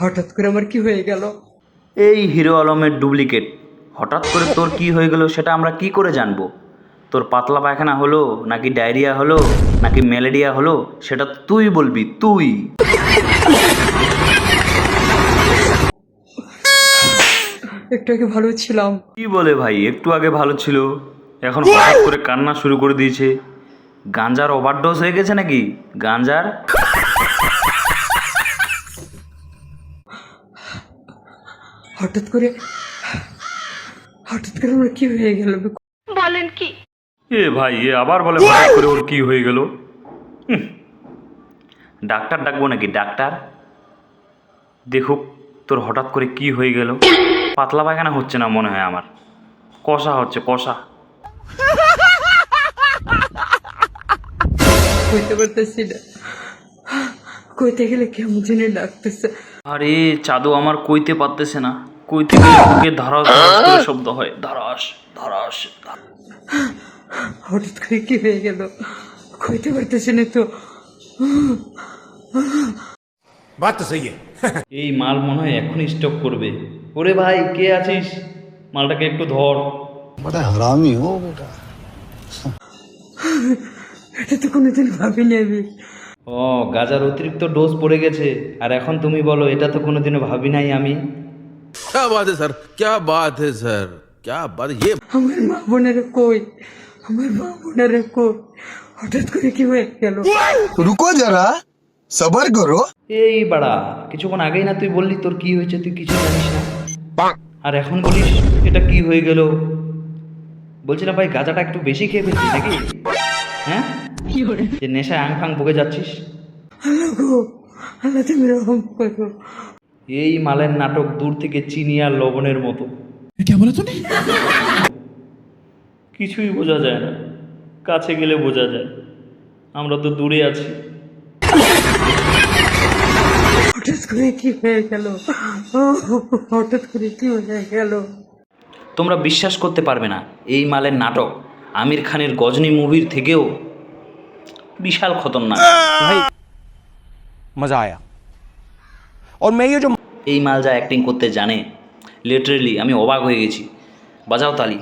হঠাৎ করে আমার কি হয়ে গেল? এই হিরো আলমের ডুপ্লিকেট, হঠাৎ করে তোর কি হয়ে গেল সেটা আমরা কি করে জানবো? তোর পাতলা পায়খানা হলো নাকি ডায়রিয়া হলো নাকি ম্যালেরিয়া হলো সেটা তুই বলবি, তুই। একটু আগে ভালো ছিলাম। কি বলে ভাই, একটু আগে ভালো ছিল, এখন হঠাৎ করে কান্না শুরু করে দিয়েছে। গাঞ্জার ওভারডোজ হয়ে গেছে নাকি? গাঞ্জার। হঠাৎ করে আমার কি হয়ে গেল? বলেন কি? এ ভাই, এ আবার বলে হঠাৎ করে ওর কি হয়ে গেল। ডাক্তার ডাকবো নাকি? ডাক্তার দেখুক তোর হঠাৎ করে কি হয়ে গেল। পাতলা পায়খানা হচ্ছে না মনে হয় আমার, কষা হচ্ছে, কষা। কইতে পারতেছি না, কইতে গেলে কেমন জানি লাগতেছে। আরে চাঁদু আমার কইতে পারতেছে না, কইতে গেলে বুকে ধারাস ধারাস করে শব্দ হয়, ধারাস ধারাস। হঠাৎ করে কি হয়ে গেল কইতে পারতেছি না তো। बात तो सही है। এই মাল মনে হয় এখনই স্টক করবে। ওরে ভাই, কে আছিস? মালটাকে একটু ধর। बड़ा हरामी हो बेटा। এটা তো কোনোদিন ভাবিনি আমি। ও, গাজার অতিরিক্ত ডোজ পড়ে গেছে, আর এখন তুমি বলো এটা তো কোনোদিনও ভাবি নাই আমি। क्या बात है सर, क्या बात है सर, क्या बात है ये। আমার মা বোনেরা কই? আমার মা বোনেরা কই? হঠাৎ করে কি হয়ে গেল? रुको जरा, सबर करो। এই বাড়া, কিছুক্ষণ আগেই না তুই বললি তোর কি হয়েছে, তুই কিছু জানিস না, আর এখন বলিস এটা কি হয়ে গেল। বলছিলাম ভাই, গাঁজাটা একটু বেশি খেয়ে ফেলছিস নাকি? হ্যাঁ, যে নেশায় আং ফাং বকে যাচ্ছিস। আল্লাহ গো, আল্লাহ তুমি রহম করো। এই মালের নাটক দূর থেকে চিনি আর লবণের মতো। কিছুই বোঝা যায় না, কাছে গেলে বোঝা যায়, আমরা তো দূরে আছি। হঠাৎ করে কি হয়ে গেল? হঠাৎ করে কি হয়ে গেল? তোমরা বিশ্বাস করতে পারবে না, এই মালের নাটক আমির খানের গজনী মুভির থেকেও বিশাল খতরনাক। मजा आया। और मैं ये जो এই মাল যা অ্যাক্টিং করতে জানে, লিটারেলি আমি অবাক হয়ে গেছি। বাজাও তালি।